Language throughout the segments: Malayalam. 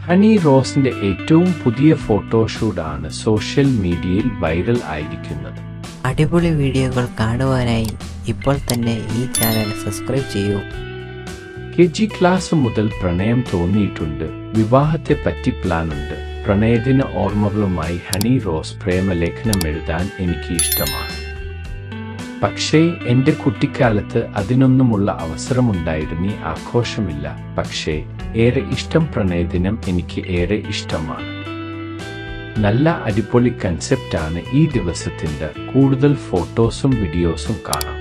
ഹണി റോസിന്റെ ഏറ്റവും പുതിയ ഫോട്ടോഷൂട്ടാണ് സോഷ്യൽ മീഡിയയിൽ വൈറൽ ആയിരിക്കുന്നത്. അടിപൊളി വീഡിയോകൾ കാണുവാനായി ഇപ്പോൾ തന്നെ ഈ ചാനൽ സബ്സ്ക്രൈബ് ചെയ്യൂ. KG ക്ലാസ് മുതൽ പ്രണയം തോന്നിയിട്ടുണ്ട്. വിവാഹത്തെ പറ്റി പ്ലാനുണ്ട്. പ്രണയദിന ഓർമ്മകളുമായി ഹണി റോസ് പ്രേമലേഖനം എഴുതാൻ എനിക്ക് ഇഷ്ടമാണ്. പക്ഷേ എൻ്റെ കുട്ടിക്കാലത്ത് അതിനൊന്നുമുള്ള അവസരമുണ്ടായിരുന്നീ ആഘോഷമില്ല. പക്ഷേ ഏറെ ഇഷ്ടം പ്രണയദിനം എനിക്ക് ഏറെ ഇഷ്ടമാണ്. നല്ല അടിപൊളി കൺസെപ്റ്റാണ് ഈ ദിവസത്തിൻ്റെ. കൂടുതൽ ഫോട്ടോസും വീഡിയോസും കാണാം.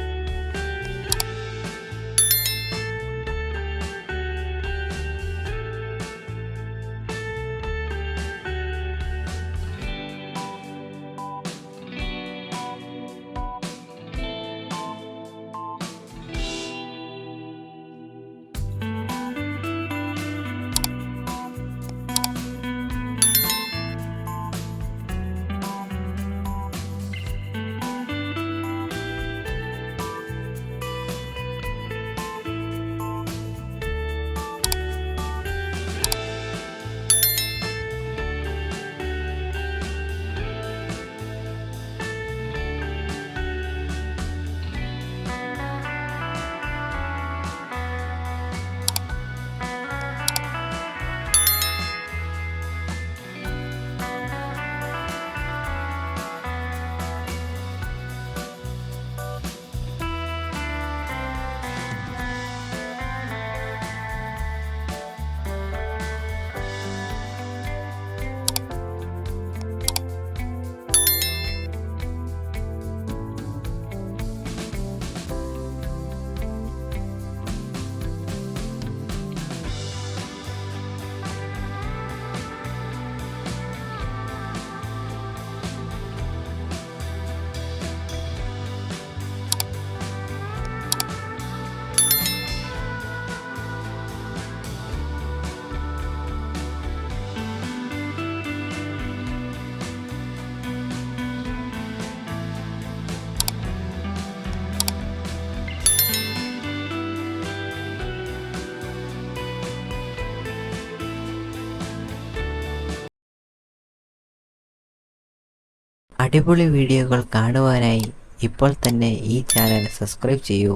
അടിപൊളി വീഡിയോകൾ കാണുവാനായി ഇപ്പോൾ തന്നെ ഈ ചാനൽ സബ്സ്ക്രൈബ് ചെയ്യൂ.